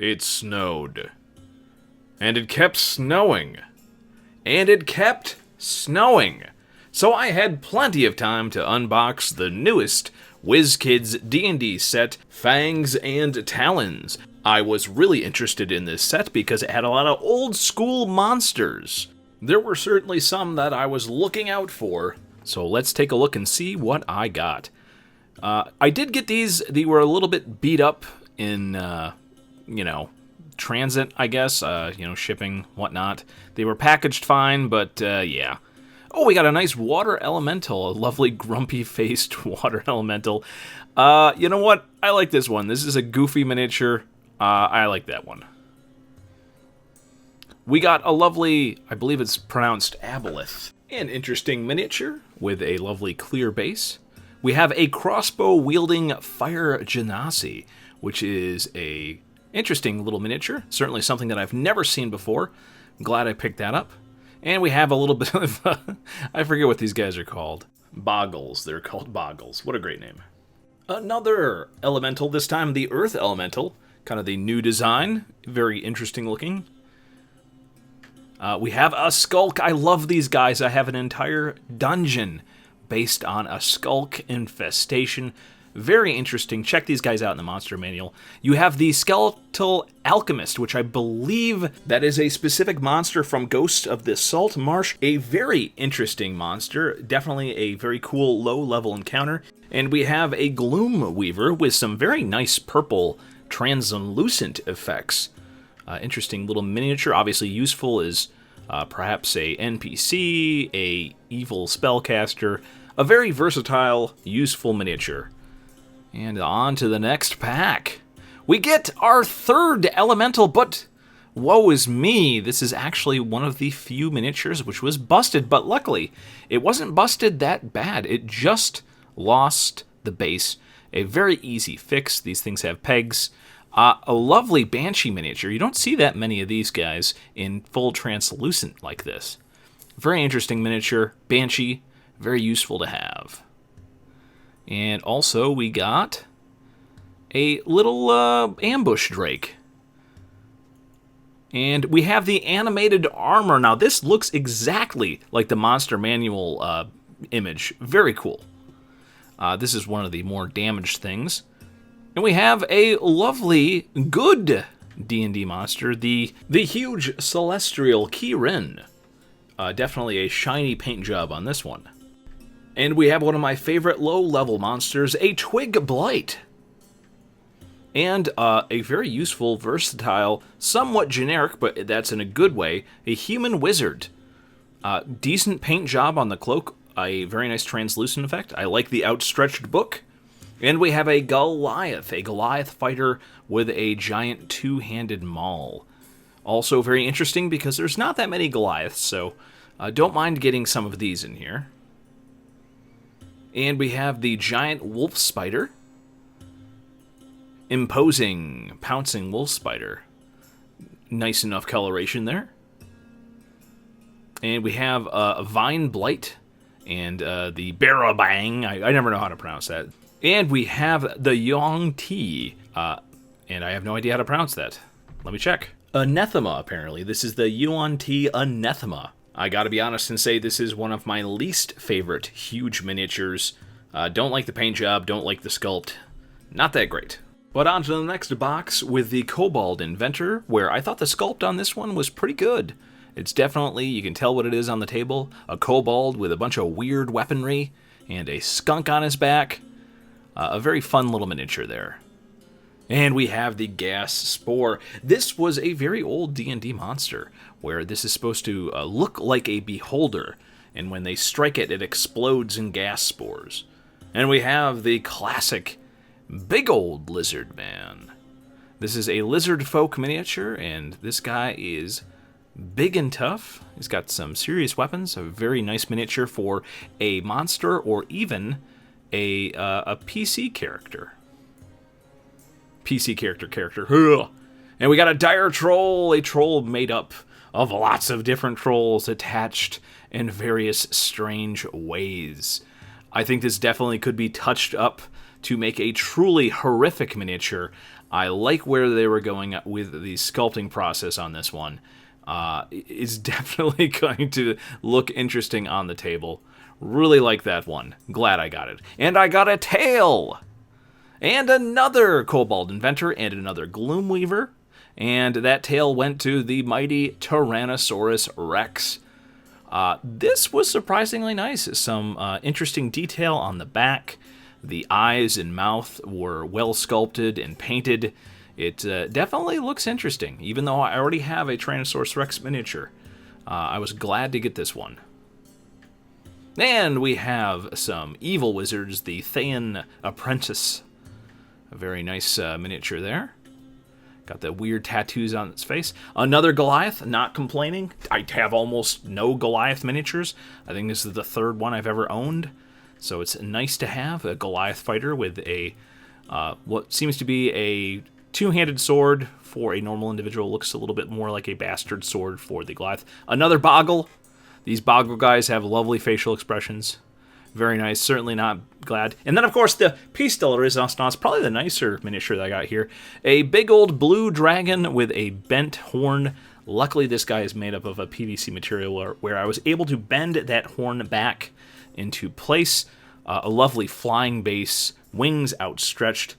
it snowed. And it kept snowing. And it kept snowing. So I had plenty of time to unbox the newest WizKids D&D set, Fangs and Talons. I was really interested in this set because it had a lot of old school monsters. There were certainly some that I was looking out for, so let's take a look and see what I got. I did get these. They were a little bit beat up in, transit, I guess, shipping, whatnot. They were packaged fine, but, yeah. Oh, we got a nice water elemental, a lovely grumpy-faced water elemental. You know what? I like this one. This is a goofy miniature. I like that one. We got a lovely, I believe it's pronounced aboleth, an interesting miniature with a lovely clear base. We have a crossbow-wielding fire genasi, which is a interesting little miniature. Certainly something that I've never seen before. I'm glad I picked that up. And we have a little bit of, I forget what these guys are called. Boggles. They're called Boggles. What a great name. Another elemental, this time the Earth Elemental. Kind of the new design. Very interesting looking. We have a Skulk. I love these guys. I have an entire dungeon based on a Skulk infestation. Very interesting. Check these guys out in the monster manual. You have the Skeletal Alchemist, which I believe that is a specific monster from Ghosts of the Salt Marsh. A very interesting monster. Definitely a very cool low-level encounter. And we have a Gloom Weaver with some very nice purple translucent effects. Interesting little miniature. Obviously useful as perhaps a NPC, a evil spellcaster. A very versatile, useful miniature. And on to the next pack. We get our third elemental, but woe is me. This is actually one of the few miniatures which was busted, but luckily it wasn't busted that bad. It just lost the base. A very easy fix. These things have pegs. A lovely Banshee miniature. You don't see that many of these guys in full translucent like this. Very interesting miniature. Banshee. Very useful to have. And also we got a little ambush drake. And we have the animated armor. Now this looks exactly like the monster manual image. Very cool. This is one of the more damaged things. And we have a lovely, good D&D monster, the huge Celestial Kirin. Definitely a shiny paint job on this one. And we have one of my favorite low-level monsters, a Twig Blight. And a very useful, versatile, somewhat generic, but that's in a good way, a human wizard. Decent paint job on the cloak, a very nice translucent effect. I like the outstretched book. And we have a Goliath fighter with a giant two-handed maul. Also very interesting because there's not that many Goliaths, so don't mind getting some of these in here. And we have the giant wolf spider. Imposing, pouncing wolf spider. Nice enough coloration there. And we have a vine blight and the barabang. I never know how to pronounce that. And we have the Yong Ti. And I have no idea how to pronounce that. Let me check. Anathema, apparently. This is the Yuan Ti Anathema. I gotta be honest and say this is one of my least favorite huge miniatures. Don't like the paint job, don't like the sculpt. Not that great. But on to the next box with the Kobold Inventor, where I thought the sculpt on this one was pretty good. It's definitely, you can tell what it is on the table, a kobold with a bunch of weird weaponry and a skunk on his back. A very fun little miniature there. And we have the gas spore. This was a very old D&D monster, where this is supposed to look like a beholder, and when they strike it, it explodes in gas spores. And we have the classic big old lizard man. This is a lizard folk miniature, and this guy is big and tough. He's got some serious weapons, a very nice miniature for a monster or even a PC character. PC character. And we got a dire troll, a troll made up of lots of different trolls attached in various strange ways. I think this definitely could be touched up to make a truly horrific miniature. I like where they were going with the sculpting process on this one. It's definitely going to look interesting on the table. Really like that one. Glad I got it. And I got a tail! And another Kobold Inventor and another Gloomweaver. And that tail went to the mighty Tyrannosaurus Rex. This was surprisingly nice. Some interesting detail on the back. The eyes and mouth were well sculpted and painted. It definitely looks interesting, even though I already have a Tyrannosaurus Rex miniature. I was glad to get this one. And we have some evil wizards, the Thayan Apprentice. A very nice miniature there. Got the weird tattoos on its face. Another Goliath, not complaining. I have almost no Goliath miniatures. I think this is the third one I've ever owned. So it's nice to have a Goliath fighter with a what seems to be a two-handed sword for a normal individual. Looks a little bit more like a bastard sword for the Goliath. Another Boggle. These Boggle guys have lovely facial expressions. Very nice. Certainly not glad. And then, of course, the piece de la resistance, probably the nicer miniature that I got here. A big old blue dragon with a bent horn. Luckily, this guy is made up of a PVC material where I was able to bend that horn back into place. A lovely flying base, wings outstretched.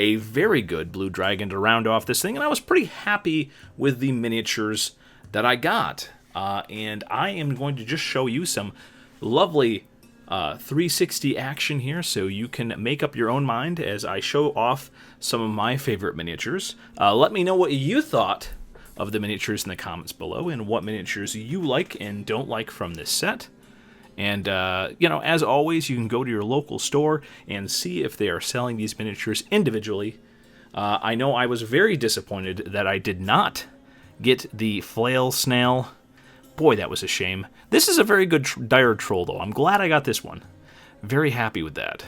A very good blue dragon to round off this thing. And I was pretty happy with the miniatures that I got. And I am going to just show you some lovely 360 action here, so you can make up your own mind as I show off some of my favorite miniatures. Let me know what you thought of the miniatures in the comments below, and what miniatures you like and don't like from this set. And, as always, you can go to your local store and see if they are selling these miniatures individually. I know I was very disappointed that I did not get the flail snail. Boy, that was a shame. This is a very good dire troll, though. I'm glad I got this one. Very happy with that.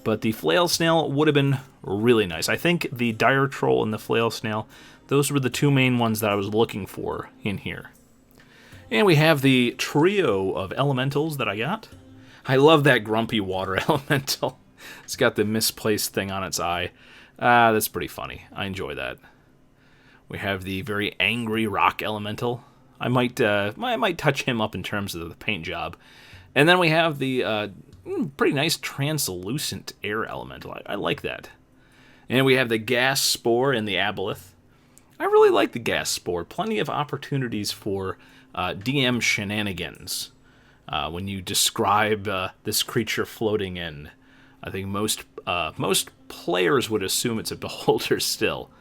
But the flail snail would have been really nice. I think the dire troll and the flail snail, those were the two main ones that I was looking for in here. And we have the trio of elementals that I got. I love that grumpy water elemental. It's got the misplaced thing on its eye. That's pretty funny. I enjoy that. We have the very angry rock elemental. I might touch him up in terms of the paint job. And then we have the pretty nice translucent air elemental. I like that. And we have the gas spore and the aboleth. I really like the gas spore. Plenty of opportunities for DM shenanigans when you describe this creature floating in. I think most players would assume it's a beholder still.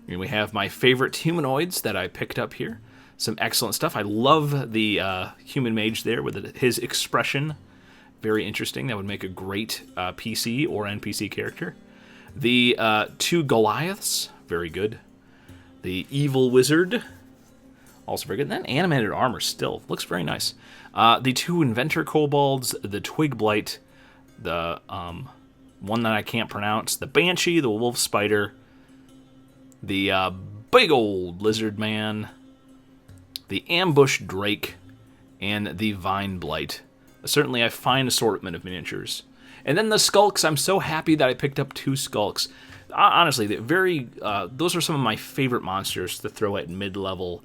And we have my favorite humanoids that I picked up here. Some excellent stuff. I love the human mage there with his expression. Very interesting. That would make a great PC or NPC character. The two Goliaths. Very good. The evil wizard. Also very good. And then animated armor still. Looks very nice. The two inventor kobolds. The twig blight. The one that I can't pronounce. The banshee. The wolf spider. The big old lizard man. The ambush drake, and the vine blight. Certainly a fine assortment of miniatures. And then the skulks. I'm so happy that I picked up two skulks. Honestly, those are some of my favorite monsters to throw at mid-level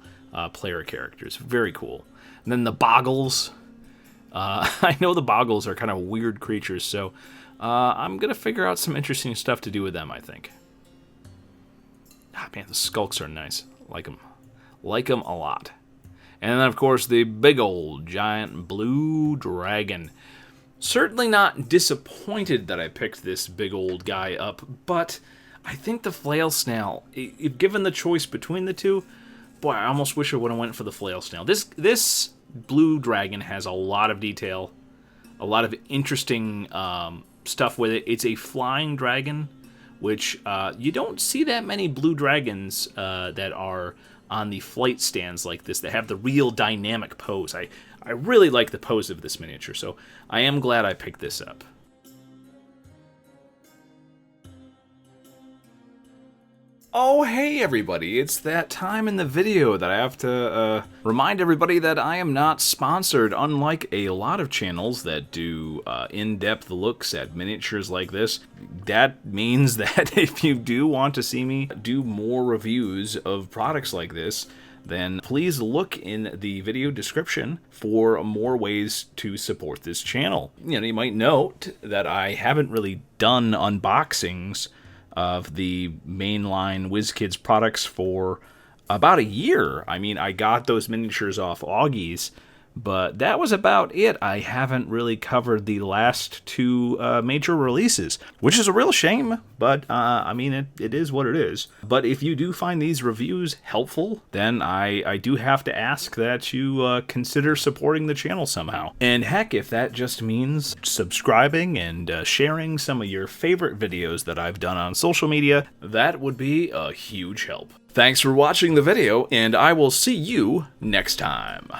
player characters. Very cool. And then the Boggles. I know the Boggles are kind of weird creatures, so I'm going to figure out some interesting stuff to do with them, I think. Man, the skulks are nice. Like them. Like them a lot. And then, of course, the big old giant blue dragon. Certainly not disappointed that I picked this big old guy up, but I think the flail snail, if given the choice between the two, boy, I almost wish I would have went for the flail snail. This blue dragon has a lot of detail, a lot of interesting stuff with it. It's a flying dragon, which you don't see that many blue dragons that are on the flight stands like this, that have the real dynamic pose. I really like the pose of this miniature, so I am glad I picked this up. Oh, hey everybody, it's that time in the video that I have to remind everybody that I am not sponsored, unlike a lot of channels that do in-depth looks at miniatures like this. That means that if you do want to see me do more reviews of products like this, then please look in the video description for more ways to support this channel. You know, you might note that I haven't really done unboxings of the mainline WizKids products for about a year. I mean, I got those miniatures off Augie's, but that was about it. I haven't really covered the last two major releases, which is a real shame, but I mean, it is what it is. But if you do find these reviews helpful, then I do have to ask that you consider supporting the channel somehow. And heck, if that just means subscribing and sharing some of your favorite videos that I've done on social media, that would be a huge help. Thanks for watching the video, and I will see you next time.